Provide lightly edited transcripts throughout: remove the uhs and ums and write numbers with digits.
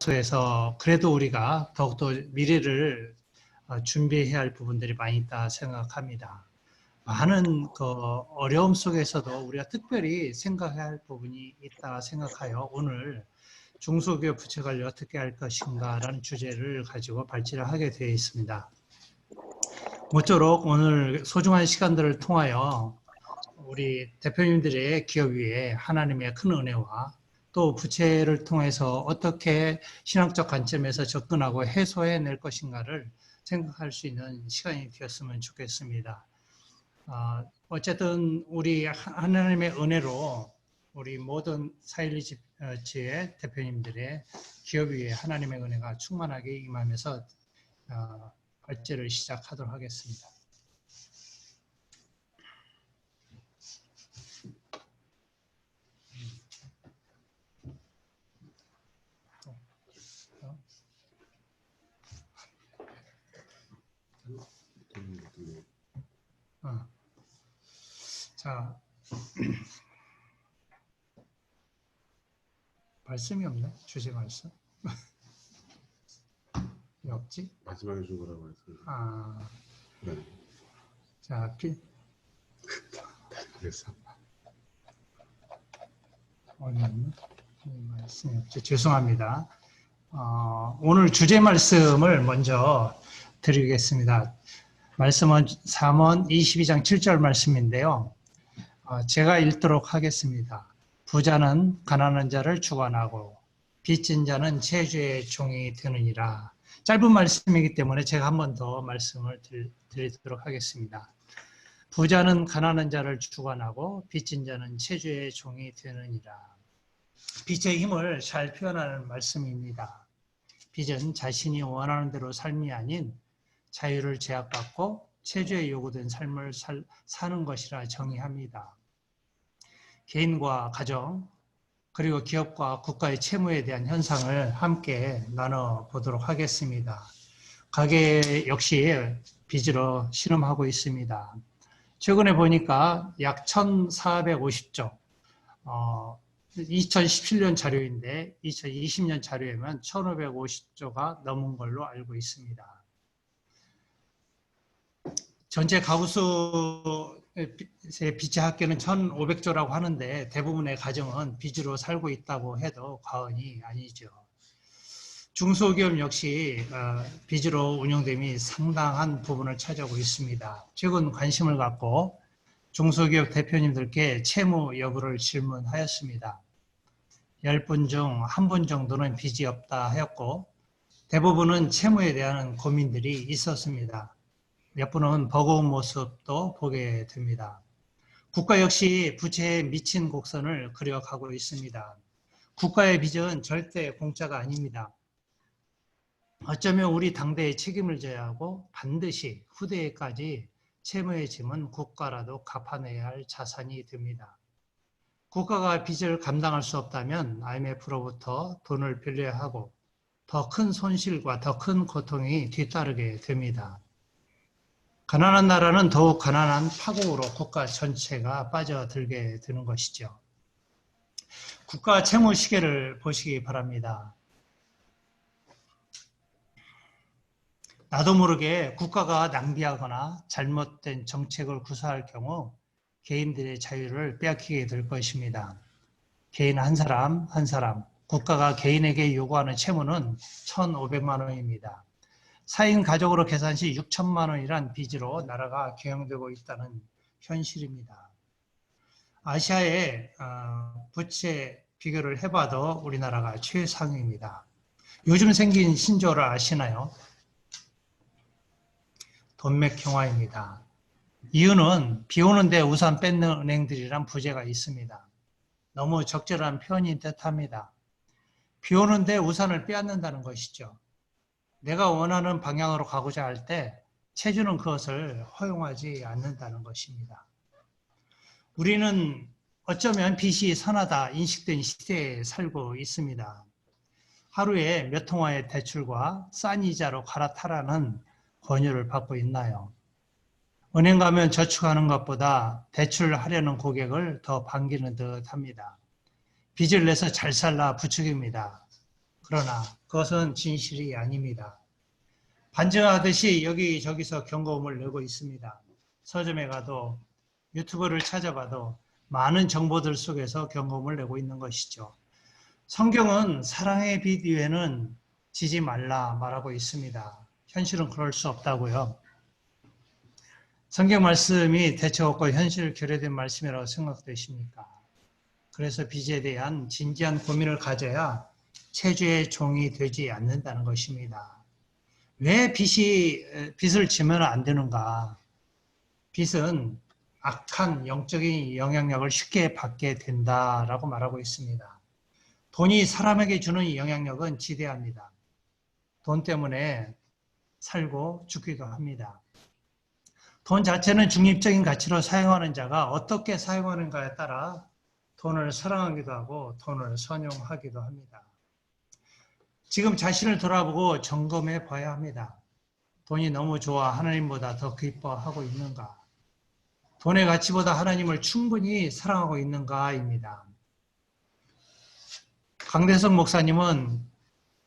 속에서 그래도 우리가 더욱더 미래를 준비해야 할 부분들이 많이 있다 생각합니다. 많은 그 어려움 속에서도 우리가 특별히 생각해야 할 부분이 있다 생각하여 오늘 중소기업 부채 관리 어떻게 할 것인가 라는 주제를 가지고 발제를 하게 되어 있습니다. 모쪼록 오늘 소중한 시간들을 통하여 우리 대표님들의 기업 위에 하나님의 큰 은혜와 또 부채를 통해서 어떻게 신학적 관점에서 접근하고 해소해낼 것인가를 생각할 수 있는 시간이 되었으면 좋겠습니다. 어쨌든 우리 하나님의 은혜로 우리 모든 사일리지의 대표님들의 기업 위에 하나님의 은혜가 충만하게 임하면서 발제를 시작하도록 하겠습니다. 자, 말씀이 없네. 주제 말씀. 왜 없지? 마지막에 준 거라고 했습니다. 네. 자, 그래서 말씀이 없지. 죄송합니다. 오늘 주제 말씀을 먼저 드리겠습니다. 말씀은 잠언 22장 7절 말씀인데요. 제가 읽도록 하겠습니다. 부자는 가난한 자를 주관하고 빚진 자는 채주의 종이 되느니라. 짧은 말씀이기 때문에 제가 한 번 더 말씀을 드리도록 하겠습니다. 부자는 가난한 자를 주관하고 빚진 자는 채주의 종이 되느니라. 빚의 힘을 잘 표현하는 말씀입니다. 빚은 자신이 원하는 대로 삶이 아닌 자유를 제약받고 채주에 요구된 삶을 사는 것이라 정의합니다. 개인과 가정, 그리고 기업과 국가의 채무에 대한 현상을 함께 나눠보도록 하겠습니다. 가계 역시 빚으로 신음하고 있습니다. 최근에 보니까 약 1,450조, 2017년 자료인데 2020년 자료에만 1,550조가 넘은 걸로 알고 있습니다. 전체 가구수의 빚의 합계는 1,500조라고 하는데 대부분의 가정은 빚으로 살고 있다고 해도 과언이 아니죠. 중소기업 역시 빚으로 운영됨이 상당한 부분을 차지하고 있습니다. 최근 관심을 갖고 중소기업 대표님들께 채무 여부를 질문하였습니다. 10분 중 1분 정도는 빚이 없다 하였고 대부분은 채무에 대한 고민들이 있었습니다. 몇 분은 버거운 모습도 보게 됩니다. 국가 역시 부채에 미친 곡선을 그려가고 있습니다. 국가의 빚은 절대 공짜가 아닙니다. 어쩌면 우리 당대의 책임을 져야 하고 반드시 후대에까지 채무의 짐은 국가라도 갚아내야 할 자산이 됩니다. 국가가 빚을 감당할 수 없다면 IMF로부터 돈을 빌려야 하고 더 큰 손실과 더 큰 고통이 뒤따르게 됩니다. 가난한 나라는 더욱 가난한 파국으로 국가 전체가 빠져들게 되는 것이죠. 국가 채무 시계를 보시기 바랍니다. 나도 모르게 국가가 낭비하거나 잘못된 정책을 구사할 경우 개인들의 자유를 빼앗기게 될 것입니다. 개인 한 사람 한 사람, 국가가 개인에게 요구하는 채무는 1,500만 원입니다. 4인 가족으로 계산 시 6천만 원이란 빚으로 나라가 경영되고 있다는 현실입니다. 아시아의 부채 비교를 해봐도 우리나라가 최상위입니다. 요즘 생긴 신조어를 아시나요? 돈맥경화입니다. 이유는 비 오는데 우산 뺏는 은행들이란 부재가 있습니다. 너무 적절한 표현인 듯합니다. 비 오는데 우산을 빼앗는다는 것이죠. 내가 원하는 방향으로 가고자 할 때 채주는 그것을 허용하지 않는다는 것입니다. 우리는 어쩌면 빚이 선하다 인식된 시대에 살고 있습니다. 하루에 몇 통화의 대출과 싼 이자로 갈아타라는 권유를 받고 있나요? 은행 가면 저축하는 것보다 대출하려는 고객을 더 반기는 듯 합니다. 빚을 내서 잘 살라 부추깁니다. 그러나 그것은 진실이 아닙니다. 반증하듯이 여기저기서 경고음을 내고 있습니다. 서점에 가도 유튜브를 찾아봐도 많은 정보들 속에서 경고음을 내고 있는 것이죠. 성경은 사랑의 빛 위에는 지지 말라 말하고 있습니다. 현실은 그럴 수 없다고요. 성경 말씀이 대책 없고 현실 결여된 말씀이라고 생각되십니까? 그래서 빛에 대한 진지한 고민을 가져야 체주의 종이 되지 않는다는 것입니다. 왜 빛을 지면 안 되는가? 빛은 악한 영적인 영향력을 쉽게 받게 된다라고 말하고 있습니다. 돈이 사람에게 주는 영향력은 지대합니다. 돈 때문에 살고 죽기도 합니다. 돈 자체는 중립적인 가치로 사용하는 자가 어떻게 사용하는가에 따라 돈을 사랑하기도 하고 돈을 선용하기도 합니다. 지금 자신을 돌아보고 점검해 봐야 합니다. 돈이 너무 좋아 하나님보다 더 기뻐하고 있는가? 돈의 가치보다 하나님을 충분히 사랑하고 있는가입니다. 강대성 목사님은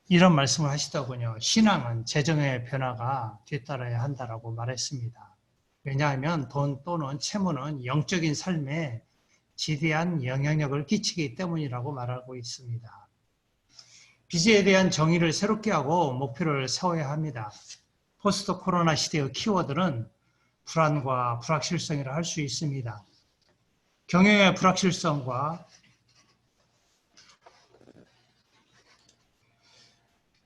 이런 말씀을 하시더군요. 신앙은 재정의 변화가 뒤따라야 한다라고 말했습니다. 왜냐하면 돈 또는 채무는 영적인 삶에 지대한 영향력을 끼치기 때문이라고 말하고 있습니다. 빚에 대한 정의를 새롭게 하고 목표를 세워야 합니다. 포스트 코로나 시대의 키워드는 불안과 불확실성이라 할 수 있습니다. 경영의 불확실성과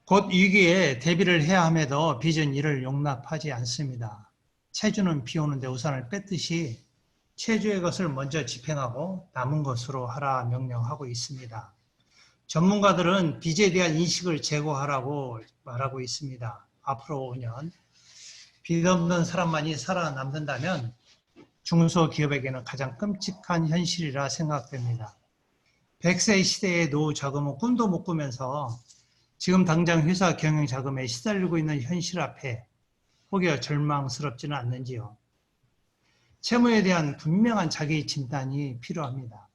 곧 위기에 대비를 해야 함에도 빚은 이를 용납하지 않습니다. 체주는 비 오는데 우산을 뺐듯이 체주의 것을 먼저 집행하고 남은 것으로 하라 명령하고 있습니다. 전문가들은 빚에 대한 인식을 제고하라고 말하고 있습니다. 앞으로 5년 빚 없는 사람만이 살아남는다면 중소기업에게는 가장 끔찍한 현실이라 생각됩니다. 100세 시대의 노후 자금은 꿈도 못 꾸면서 지금 당장 회사 경영 자금에 시달리고 있는 현실 앞에 혹여 절망스럽지는 않는지요. 채무에 대한 분명한 자기 진단이 필요합니다.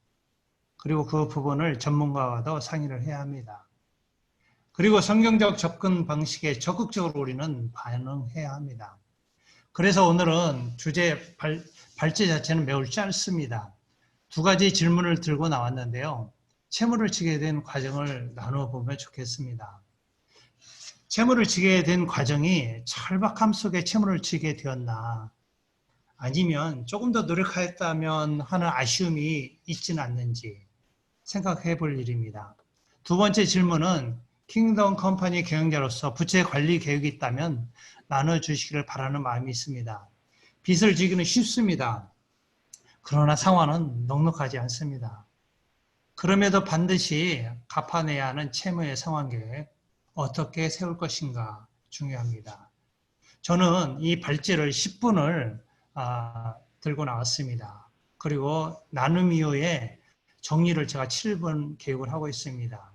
그리고 그 부분을 전문가와도 상의를 해야 합니다. 그리고 성경적 접근 방식에 적극적으로 우리는 반응해야 합니다. 그래서 오늘은 주제 발제 자체는 매우 짧습니다. 두 가지 질문을 들고 나왔는데요. 채무를 지게 된 과정을 나누어 보면 좋겠습니다. 채무를 지게 된 과정이 철박함 속에 채무를 지게 되었나, 아니면 조금 더 노력하였다면 하는 아쉬움이 있지는 않는지 생각해 볼 일입니다. 두 번째 질문은 킹덤 컴퍼니 경영자로서 부채 관리 계획이 있다면 나눠주시기를 바라는 마음이 있습니다. 빚을 지기는 쉽습니다. 그러나 상황은 넉넉하지 않습니다. 그럼에도 반드시 갚아내야 하는 채무의 상환 계획, 어떻게 세울 것인가 중요합니다. 저는 이 발제를 10분을 들고 나왔습니다. 그리고 나눔 이후에 정리를 제가 7분 계획을 하고 있습니다.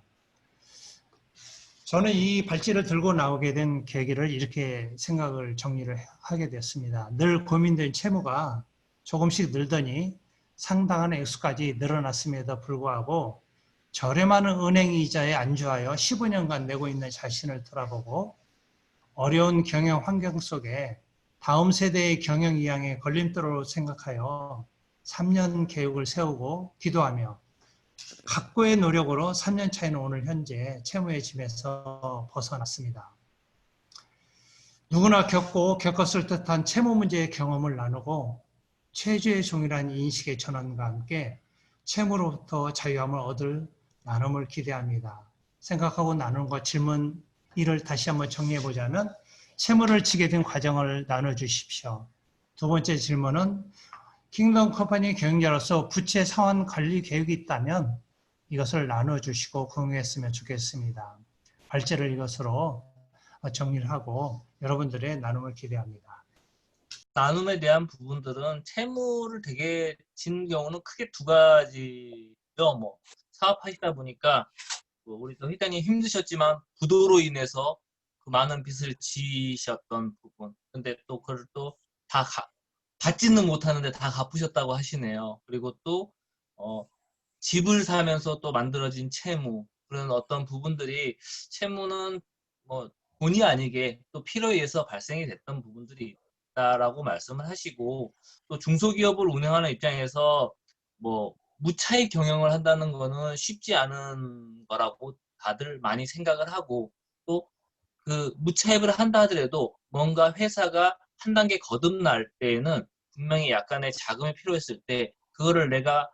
저는 이 발제를 들고 나오게 된 계기를 이렇게 생각을 정리를 하게 됐습니다. 늘 고민된 채무가 조금씩 늘더니 상당한 액수까지 늘어났음에도 불구하고 저렴한 은행 이자에 안주하여 15년간 내고 있는 자신을 돌아보고 어려운 경영 환경 속에 다음 세대의 경영 이양의 걸림돌로 생각하여 3년 계획을 세우고 기도하며 각고의 노력으로 3년 차이는 오늘 현재 채무의 짐에서 벗어났습니다. 누구나 겪었을 듯한 채무 문제의 경험을 나누고 최저의 종이라는 인식의 전환과 함께 채무로부터 자유함을 얻을 나눔을 기대합니다. 생각하고 나누는 것 질문 1을 다시 한번 정리해 보자면 채무를 지게 된 과정을 나눠주십시오. 두 번째 질문은 킹덤 컴퍼니 경영자로서 부채 상환 관리 계획이 있다면 이것을 나눠주시고 공유했으면 좋겠습니다. 발제를 이것으로 정리를 하고 여러분들의 나눔을 기대합니다. 나눔에 대한 부분들은 채무를 되게 지는 경우는 크게 두 가지죠. 뭐 사업하시다 보니까 우리도 회장님 힘드셨지만 부도로 인해서 그 많은 빚을 지셨던 부분. 근데 또 그걸 또 다 받지는 못하는데 다 갚으셨다고 하시네요. 그리고 또 집을 사면서 또 만들어진 채무, 그런 어떤 부분들이 채무는 뭐 본의 아니게 또 필요에 의해서 발생이 됐던 부분들이 있다라고 말씀을 하시고, 또 중소기업을 운영하는 입장에서 뭐 무차익 경영을 한다는 거는 쉽지 않은 거라고 다들 많이 생각을 하고, 또 그 무차입을 한다 하더라도 뭔가 회사가 한 단계 거듭날 때에는 분명히 약간의 자금이 필요했을 때 그거를 내가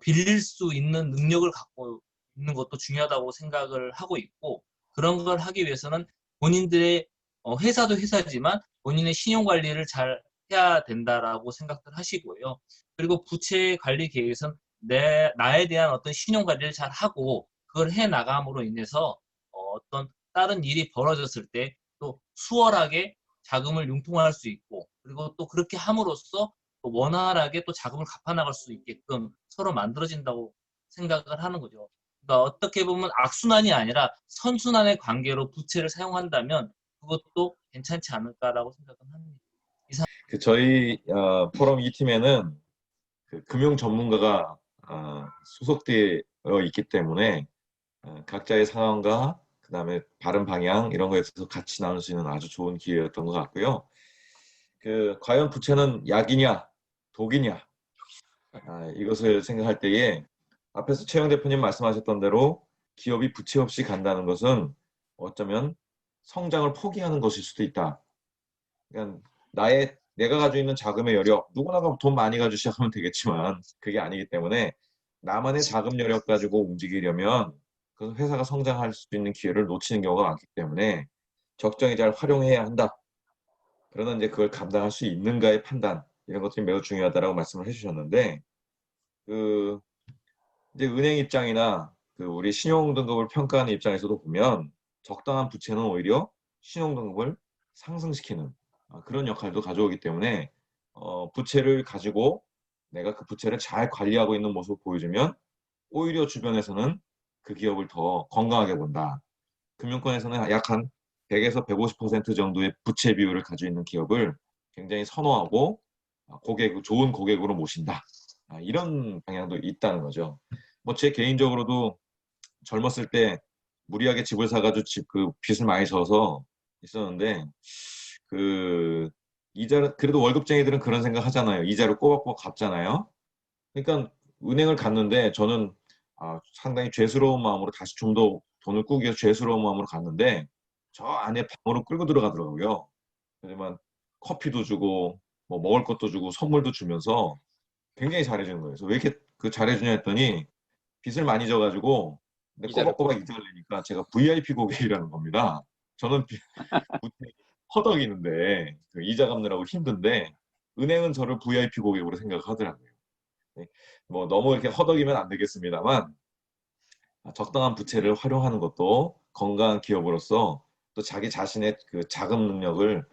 빌릴 수 있는 능력을 갖고 있는 것도 중요하다고 생각을 하고 있고, 그런 걸 하기 위해서는 본인들의 회사도 회사지만 본인의 신용 관리를 잘 해야 된다라고 생각을 하시고요. 그리고 부채 관리 계획에서는 나에 대한 어떤 신용 관리를 잘 하고 그걸 해 나감으로 인해서 어떤 다른 일이 벌어졌을 때 또 수월하게 자금을 융통할 수 있고, 그리고 또 그렇게 함으로써 또 원활하게 또 자금을 갚아나갈 수 있게끔 서로 만들어진다고 생각을 하는 거죠. 그러니까 어떻게 보면 악순환이 아니라 선순환의 관계로 부채를 사용한다면 그것도 괜찮지 않을까라고 생각은 합니다. 그 저희 포럼 2팀에는 그 금융 전문가가 소속되어 있기 때문에 각자의 상황과 그다음에 바른 방향 이런 거에 있어서 같이 나눌 수 있는 아주 좋은 기회였던 것 같고요. 그 과연 부채는 약이냐 독이냐 이것을 생각할 때에 앞에서 최영 대표님 말씀하셨던 대로 기업이 부채 없이 간다는 것은 어쩌면 성장을 포기하는 것일 수도 있다. 그러니까 내가 가지고 있는 자금의 여력, 누구나 돈 많이 가지고 시작하면 되겠지만 그게 아니기 때문에 나만의 자금 여력 가지고 움직이려면 그 회사가 성장할 수 있는 기회를 놓치는 경우가 많기 때문에 적정히 잘 활용해야 한다. 그러나 이제 그걸 감당할 수 있는가의 판단 이런 것들이 매우 중요하다라고 말씀을 해주셨는데, 그 이제 은행 입장이나 그 우리 신용등급을 평가하는 입장에서도 보면 적당한 부채는 오히려 신용등급을 상승시키는 그런 역할도 가져오기 때문에 부채를 가지고 내가 그 부채를 잘 관리하고 있는 모습을 보여주면 오히려 주변에서는 그 기업을 더 건강하게 본다. 금융권에서는 약 한 100에서 150% 정도의 부채 비율을 가지고 있는 기업을 굉장히 선호하고 좋은 고객으로 모신다. 이런 방향도 있다는 거죠. 뭐 제 개인적으로도 젊었을 때 무리하게 집을 사가지고 그 빚을 많이 져서 있었는데 그 이자를 그래도 월급쟁이들은 그런 생각 하잖아요. 이자를 꼬박꼬박 갚잖아요. 그러니까 은행을 갔는데 저는 상당히 죄스러운 마음으로 다시 좀 더 돈을 꾸기 위해서 죄스러운 마음으로 갔는데 저 안에 방으로 끌고 들어가더라고요. 하지만 커피도 주고 뭐 먹을 것도 주고 선물도 주면서 굉장히 잘해주는 거예요. 그래서 왜 이렇게 그 잘해주냐 했더니 빚을 많이 져가지고 근데 꼬박꼬박 이자를 내니까 제가 VIP 고객이라는 겁니다. 저는 허덕이는데 그 이자 갚느라고 힘든데 은행은 저를 VIP 고객으로 생각하더라고요. 네. 뭐 너무 이렇게 허덕이면 안 되겠습니다만 적당한 부채를 활용하는 것도 건강한 기업으로서 또 자기 자신의 그 자금 능력을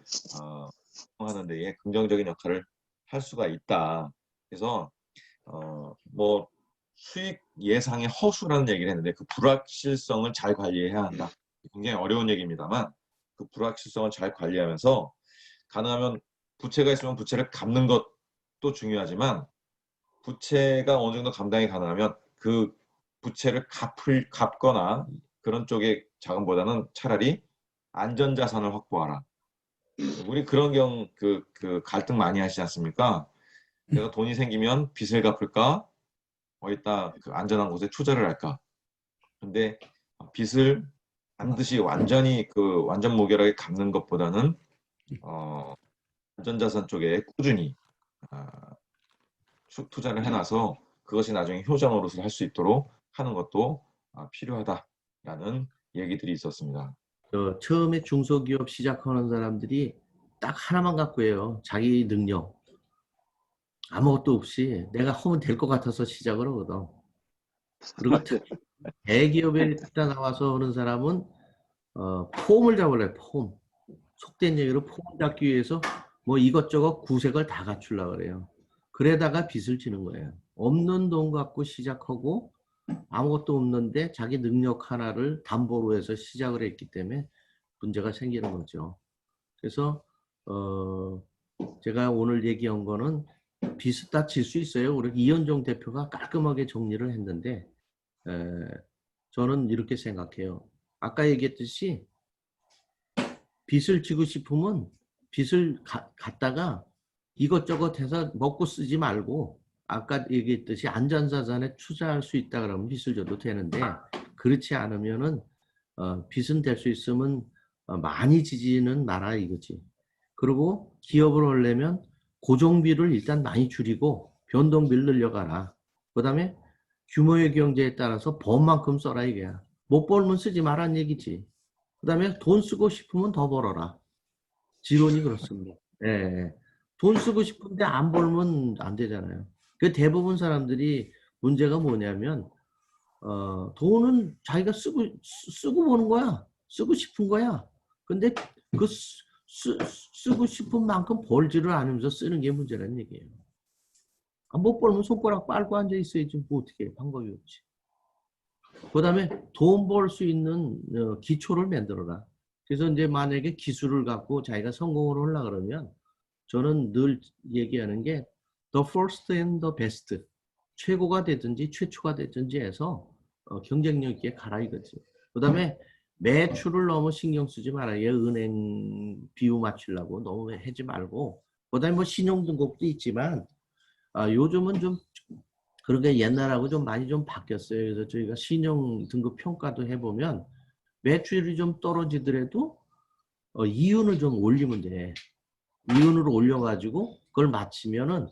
하는 데에 긍정적인 역할을 할 수가 있다. 그래서 뭐 수익 예상의 허수라는 얘기를 했는데 그 불확실성을 잘 관리해야 한다. 굉장히 어려운 얘기입니다만 그 불확실성을 잘 관리하면서 가능하면 부채가 있으면 부채를 갚는 것도 중요하지만 부채가 어느 정도 감당이 가능하면 그 부채를 갚거나 그런 쪽의 자금보다는 차라리 안전자산을 확보하라. 우리 그런 그 갈등 많이 하시지 않습니까? 내가 돈이 생기면 빚을 갚을까? 어디다 그 안전한 곳에 투자를 할까? 근데 빚을 반드시 완전히 완전 무결하게 갚는 것보다는 안전자산 쪽에 꾸준히 투자를 해놔서 그것이 나중에 효자 노릇을 할 수 있도록 하는 것도 필요하다라는 얘기들이 있었습니다. 처음에 중소기업 시작하는 사람들이 딱 하나만 갖고 해요. 자기 능력. 아무것도 없이 내가 하면 될 것 같아서 시작을 하거든. 그리고 대기업에 딱 나와서 하는 사람은 폼을 잡으려고 폼. 속된 얘기로 폼 잡기 위해서 뭐 이것저것 구색을 다 갖추려고 그래요. 그래다가 빚을 지는 거예요. 없는 돈 갖고 시작하고 아무것도 없는데 자기 능력 하나를 담보로 해서 시작을 했기 때문에 문제가 생기는 거죠. 그래서 제가 오늘 얘기한 거는 빚을 다 질 수 있어요. 우리 이현종 대표가 깔끔하게 정리를 했는데 저는 이렇게 생각해요. 아까 얘기했듯이 빚을 지고 싶으면 빚을 갖다가 이것저것 해서 먹고 쓰지 말고 아까 얘기했듯이 안전자산에 투자할 수 있다 그러면 빚을 줘도 되는데 그렇지 않으면은 빚은 될 수 있으면 많이 지지는 마라 이거지. 그리고 기업을 하려면 고정비를 일단 많이 줄이고 변동비를 늘려가라. 그 다음에 규모의 경제에 따라서 번 만큼 써라 이게야. 못 벌면 쓰지 말라는 얘기지. 그 다음에 돈 쓰고 싶으면 더 벌어라. 지론이 그렇습니다. 예. 돈 쓰고 싶은데 안 벌면 안 되잖아요. 그 대부분 사람들이 문제가 뭐냐면 돈은 자기가 쓰고 보는 거야. 쓰고 싶은 거야. 근데 그 쓰고 싶은 만큼 벌지를 않으면서 쓰는 게 문제라는 얘기예요. 못 벌면 손가락 빨고 앉아 있어야지 뭐 어떻게 해. 방법이 없지. 그 다음에 돈 벌 수 있는 기초를 만들어라. 그래서 이제 만약에 기술을 갖고 자기가 성공을 하려고 그러면 저는 늘 얘기하는 게 the first and the best. 최고가 되든지 최초가 되든지 해서 경쟁력 있게 가라 이거지. 그 다음에 매출을 너무 신경 쓰지 말아요. 은행 비유 맞추려고 너무 하지 말고. 그 다음에 뭐 신용등급도 있지만 요즘은 좀 그렇게 옛날하고 좀 많이 좀 바뀌었어요. 그래서 저희가 신용등급 평가도 해보면 매출이 좀 떨어지더라도 이윤을 좀 올리면 돼. 이윤을 올려가지고 그걸 맞추면은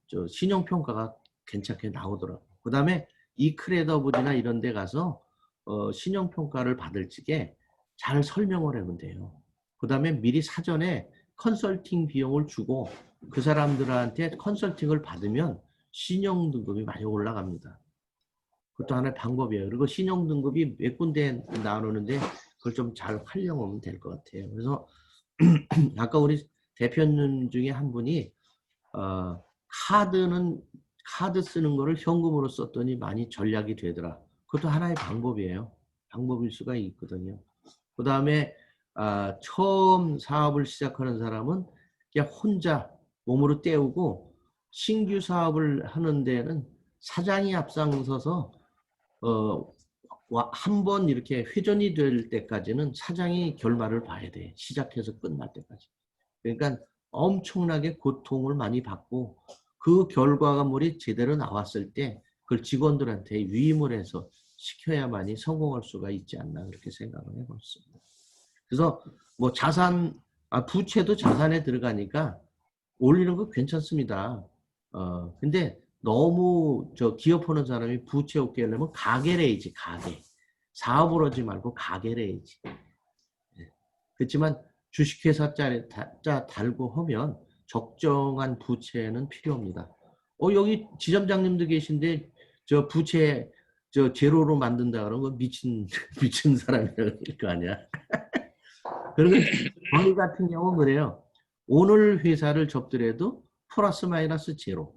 저 신용평가가 괜찮게 나오더라고. 그 다음에 이크레더블이나 이런 데 가서 신용평가를 받을 적에 잘 설명을 하면 돼요. 그 다음에 미리 사전에 컨설팅 비용을 주고 그 사람들한테 컨설팅을 받으면 신용등급이 많이 올라갑니다. 그것도 하나의 방법이에요. 그리고 신용등급이 몇 군데 나누는데 그걸 좀 잘 활용하면 될 것 같아요. 그래서 아까 우리 대표님 중에 한 분이 카드 쓰는 거를 현금으로 썼더니 많이 전략이 되더라. 그것도 하나의 방법이에요. 방법일 수가 있거든요. 그 다음에 처음 사업을 시작하는 사람은 그냥 혼자 몸으로 때우고 신규 사업을 하는 데는 사장이 앞장서서 한 번 이렇게 회전이 될 때까지는 사장이 결말을 봐야 돼. 시작해서 끝날 때까지. 그러니까 엄청나게 고통을 많이 받고 그 결과물이 제대로 나왔을 때 그걸 직원들한테 위임을 해서 시켜야만이 성공할 수가 있지 않나 그렇게 생각을 해봤습니다. 그래서 뭐 부채도 자산에 들어가니까 올리는 거 괜찮습니다. 근데 너무 기업하는 사람이 부채 없게 하려면 가게를 해야지, 가게. 사업을 하지 말고 가게를 해야지. 그렇지만 주식회사 달고 하면 적정한 부채는 필요합니다. 여기 지점장님도 계신데 저 부채 제로로 만든다 그러는 거 미친 사람이라고 할 거 아니야. 그리고 저희 같은 경우는 그래요. 오늘 회사를 접더라도 플러스 마이너스 제로.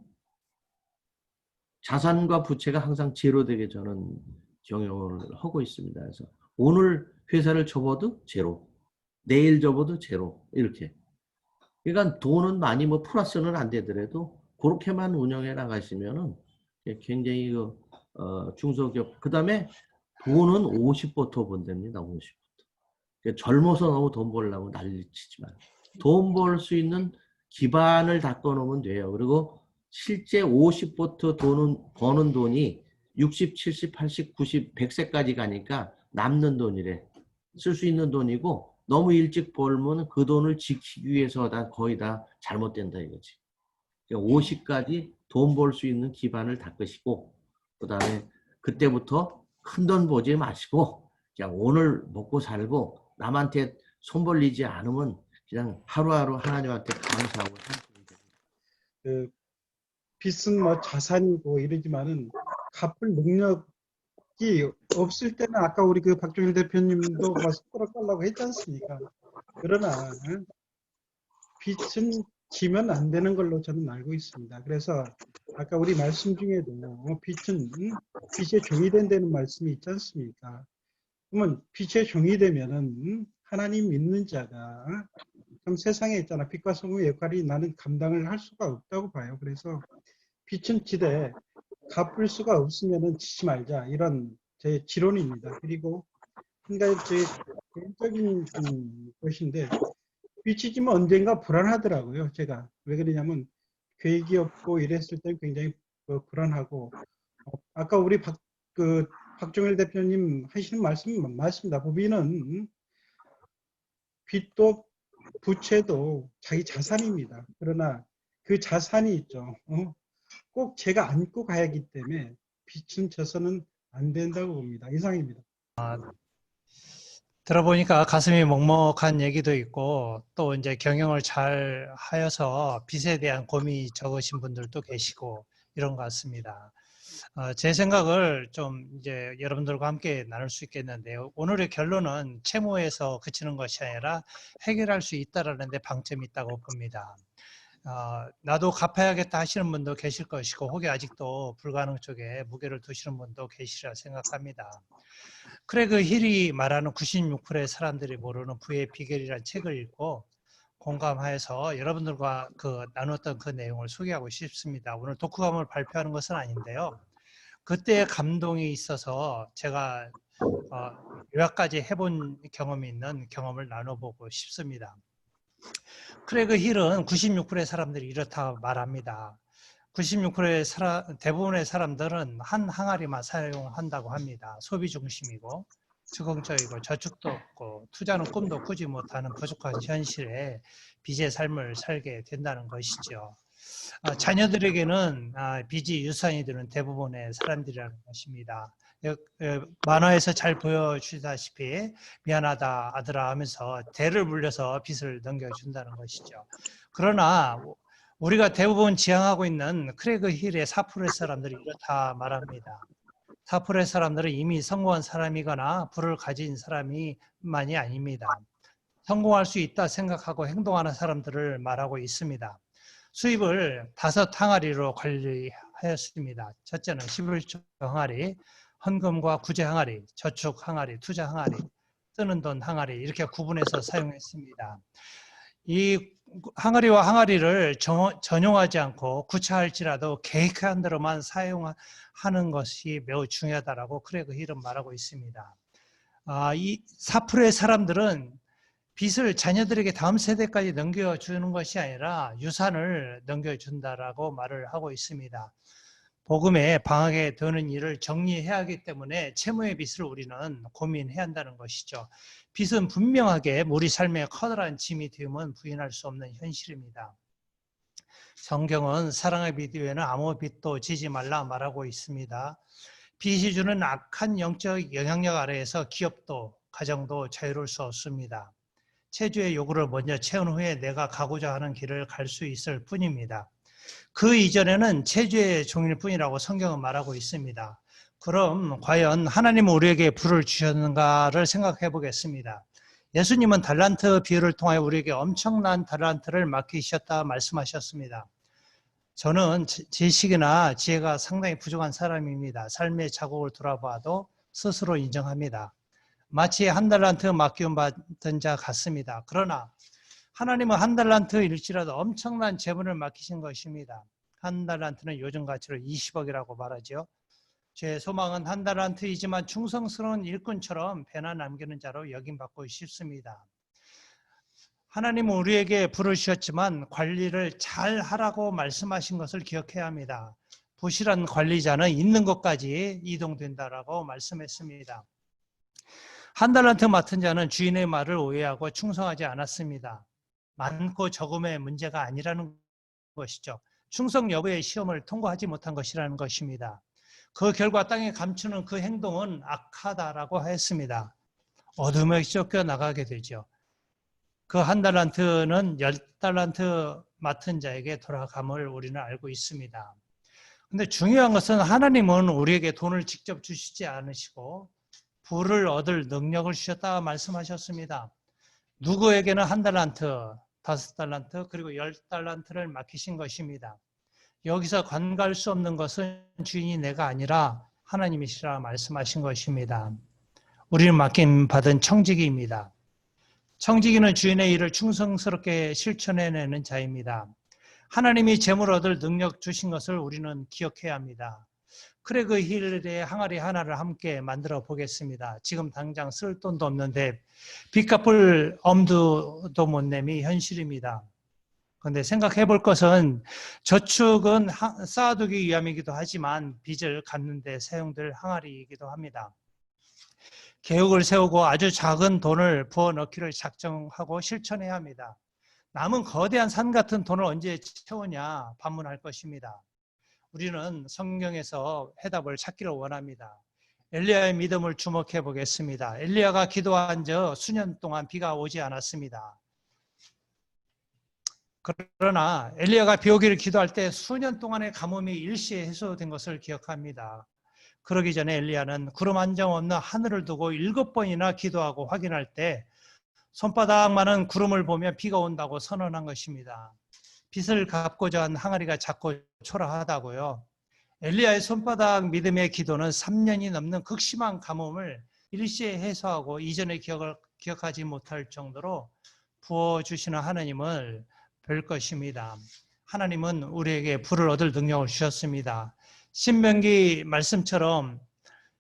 자산과 부채가 항상 제로 되게 저는 경영을 하고 있습니다. 그래서 오늘 회사를 접어도 제로. 내일 접어도 제로. 이렇게. 그러니까 돈은 많이 뭐 플러스는 안 되더라도 그렇게만 운영해 나가시면은 굉장히 중소기업. 그 다음에 돈은 50부터 번답니다. 50부터. 젊어서 너무 돈 벌려고 난리치지만 돈 벌 수 있는 기반을 닦아 놓으면 돼요. 그리고 실제 50부터 버는 돈이 60, 70, 80, 90, 100세까지 가니까 남는 돈이래. 쓸 수 있는 돈이고 너무 일찍 벌면 그 돈을 지키기 위해서 거의 다 잘못된다 이거지. 50까지 돈 벌 수 있는 기반을 닦으시고 그 다음에 그때부터 큰 돈 보지 마시고 그냥 오늘 먹고 살고 남한테 손 벌리지 않으면 그냥 하루하루 하나님한테 감사하고 그 빚은 뭐 자산이고 이러지만은 갚을 능력이 없을 때는 아까 우리 그 박종일 대표님도 손가락 깔라고 했지 않습니까? 그러나 빚은 지면 안 되는 걸로 저는 알고 있습니다. 그래서 아까 우리 말씀 중에도 빚에 종이 된다는 말씀이 있지 않습니까? 그러면 빚에 종이 되면은 하나님 믿는 자가 참 세상에 있잖아. 빚과 소금의 역할이 나는 감당을 할 수가 없다고 봐요. 그래서 빚은 지되 갚을 수가 없으면은 지지 말자. 이런 제 지론입니다. 그리고 한 가지 제 개인적인 것인데 빛이 지면 언젠가 불안하더라고요. 제가 왜 그러냐면 계획이 없고 이랬을 때 굉장히 불안하고 아까 우리 박종일 대표님 하시는 말씀 맞습니다. 법인은 빚도 부채도 자기 자산입니다. 그러나 그 자산이 있죠. 꼭 제가 안고 가야 하기 때문에 빚은 져서는 안 된다고 봅니다. 이상입니다. 들어보니까 가슴이 먹먹한 얘기도 있고 또 이제 경영을 잘 하여서 빚에 대한 고민이 적으신 분들도 계시고 이런 것 같습니다. 제 생각을 좀 이제 여러분들과 함께 나눌 수 있겠는데요. 오늘의 결론은 채무에서 그치는 것이 아니라 해결할 수 있다라는 데 방점이 있다고 봅니다. 나도 갚아야겠다 하시는 분도 계실 것이고 혹시 아직도 불가능 쪽에 무게를 두시는 분도 계시리라 생각합니다. 크레그 힐이 말하는 96%의 사람들이 모르는 부의 비결이라는 책을 읽고 공감해서 여러분들과 나눴던 그 내용을 소개하고 싶습니다. 오늘 독후감을 발표하는 것은 아닌데요. 그때의 감동이 있어서 제가 요약까지 해본 경험이 있는 경험을 나눠보고 싶습니다. 크레그 힐은 96%의 사람들이 이렇다 말합니다. 96%의 대부분의 사람들은 한 항아리만 사용한다고 합니다. 소비 중심이고 즉흥적이고 저축도 없고 투자는 꿈도 꾸지 못하는 부족한 현실에 빚의 삶을 살게 된다는 것이죠. 자녀들에게는 빚이 유산이 되는 대부분의 사람들이라는 것입니다. 만화에서 잘 보여주다시피 미안하다 아들아 하면서 대를 물려서 빚을 넘겨준다는 것이죠. 그러나 우리가 대부분 지향하고 있는 크레그 힐의 4%의 사람들이 이렇다 말합니다. 4%의 사람들은 이미 성공한 사람이거나 부를 가진 사람이만이 아닙니다. 성공할 수 있다 생각하고 행동하는 사람들을 말하고 있습니다. 수입을 5 항아리로 관리하였습니다. 첫째는 11조 항아리, 헌금과 구제 항아리, 저축 항아리, 투자 항아리, 쓰는 돈 항아리 이렇게 구분해서 사용했습니다. 이 항아리와 항아리를 전용하지 않고 구차할지라도 계획한 대로만 사용하는 것이 매우 중요하다고 크레그 힐은 말하고 있습니다. 이 4%의 사람들은 빚을 자녀들에게 다음 세대까지 넘겨주는 것이 아니라 유산을 넘겨준다라고 말을 하고 있습니다. 복음에 방학에 드는 일을 정리해야 하기 때문에 채무의 빚을 우리는 고민해야 한다는 것이죠. 빚은 분명하게 우리 삶의 커다란 짐이 되면 부인할 수 없는 현실입니다. 성경은 사랑의 빚 외에는 아무 빚도 지지 말라 말하고 있습니다. 빚이 주는 악한 영적 영향력 아래에서 기업도 가정도 자유로울 수 없습니다. 체주의 요구를 먼저 채운 후에 내가 가고자 하는 길을 갈 수 있을 뿐입니다. 그 이전에는 체주의 종일 뿐이라고 성경은 말하고 있습니다. 그럼 과연 하나님은 우리에게 부를 주셨는가를 생각해 보겠습니다. 예수님은 달란트 비유를 통하여 우리에게 엄청난 달란트를 맡기셨다 말씀하셨습니다. 저는 지식이나 지혜가 상당히 부족한 사람입니다. 삶의 자국을 돌아봐도 스스로 인정합니다. 마치 1달란트 맡기움 받은 자 같습니다. 그러나 하나님은 1달란트일지라도 엄청난 재물을 맡기신 것입니다. 1달란트는 요즘 가치로 20억이라고 말하죠. 제 소망은 1달란트이지만 충성스러운 일꾼처럼 배나 남기는 자로 여김받고 싶습니다. 하나님은 우리에게 부르셨지만 관리를 잘 하라고 말씀하신 것을 기억해야 합니다. 부실한 관리자는 있는 것까지 이동된다라고 말씀했습니다. 1달란트 맡은 자는 주인의 말을 오해하고 충성하지 않았습니다. 많고 적음의 문제가 아니라는 것이죠. 충성 여부의 시험을 통과하지 못한 것이라는 것입니다. 그 결과 땅에 감추는 그 행동은 악하다라고 했습니다. 어둠에 쫓겨나가게 되죠. 그 1달란트는 10달란트 맡은 자에게 돌아감을 우리는 알고 있습니다. 근데 중요한 것은 하나님은 우리에게 돈을 직접 주시지 않으시고 부를 얻을 능력을 주셨다 말씀하셨습니다. 누구에게는 1달란트, 5달란트, 그리고 10달란트를 맡기신 것입니다. 여기서 관갈 수 없는 것은 주인이 내가 아니라 하나님이시라 말씀하신 것입니다. 우리는 맡김받은 청지기입니다. 청지기는 주인의 일을 충성스럽게 실천해내는 자입니다. 하나님이 재물 얻을 능력 주신 것을 우리는 기억해야 합니다. 크래그 힐의 항아리 하나를 함께 만들어 보겠습니다. 지금 당장 쓸 돈도 없는데 빚 갚을 엄두도 못 내미 현실입니다. 그런데 생각해 볼 것은 저축은 쌓아두기 위함이기도 하지만 빚을 갚는 데 사용될 항아리이기도 합니다. 계획을 세우고 아주 작은 돈을 부어 넣기를 작정하고 실천해야 합니다. 남은 거대한 산 같은 돈을 언제 채우냐 반문할 것입니다. 우리는 성경에서 해답을 찾기를 원합니다. 엘리야의 믿음을 주목해 보겠습니다. 엘리야가 기도한 저 수년 동안 비가 오지 않았습니다. 그러나 엘리야가 비 오기를 기도할 때 수년 동안의 가뭄이 일시에 해소된 것을 기억합니다. 그러기 전에 엘리야는 구름 한 점 없는 하늘을 두고 7번이나 기도하고 확인할 때 손바닥만한 구름을 보며 비가 온다고 선언한 것입니다. 빚을 갚고자 한 항아리가 작고 초라하다고요. 엘리야의 손바닥 믿음의 기도는 3년이 넘는 극심한 가뭄을 일시에 해소하고 이전의 기억을 기억하지 못할 정도로 부어주시는 하나님을 뵐 것입니다. 하나님은 우리에게 불을 얻을 능력을 주셨습니다. 신명기 말씀처럼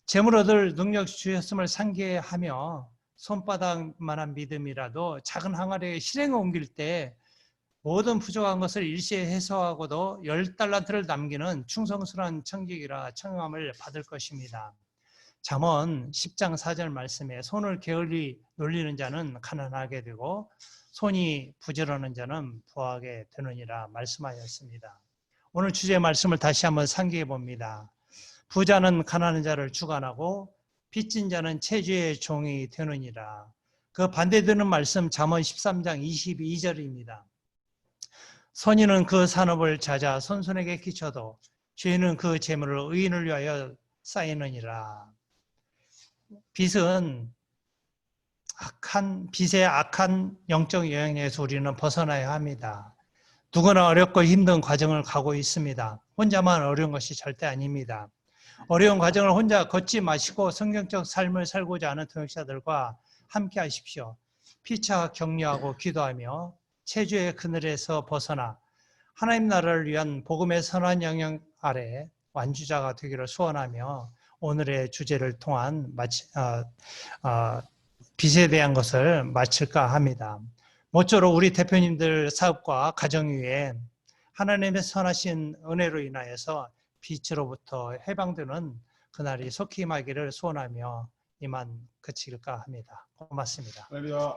재물 얻을 능력 주셨음을 상기하며 손바닥만한 믿음이라도 작은 항아리에 실행에 옮길 때 모든 부족한 것을 일시에 해소하고도 10달란트를 남기는 충성스러운 청직이라 청함을 받을 것입니다. 잠언 10장 4절 말씀에 손을 게을리 놀리는 자는 가난하게 되고 손이 부지런한 자는 부하게 되느니라 말씀하였습니다. 오늘 주제의 말씀을 다시 한번 상기해 봅니다. 부자는 가난한 자를 주관하고 빚진 자는 체주의 종이 되느니라. 그 반대되는 말씀 잠언 13장 22절입니다. 선인은 그 산업을 찾아 선손에게 끼쳐도 죄인은 그 재물을 의인을 위하여 쌓이느니라. 빚은 빚의 악한 영적 영향에서 우리는 벗어나야 합니다. 누구나 어렵고 힘든 과정을 가고 있습니다. 혼자만 어려운 것이 절대 아닙니다. 어려운 과정을 혼자 걷지 마시고 성경적 삶을 살고자 하는 동역자들과 함께 하십시오. 피차 격려하고 기도하며 체주의 그늘에서 벗어나 하나님 나라를 위한 복음의 선한 영향 아래 완주자가 되기를 소원하며 오늘의 주제를 통한 빚에 대한 것을 마칠까 합니다. 모쪼록 우리 대표님들 사업과 가정 위에 하나님의 선하신 은혜로 인하여서 빚으로부터 해방되는 그날이 속히 임하기를 소원하며 이만 그칠까 합니다. 고맙습니다. 할렐루야.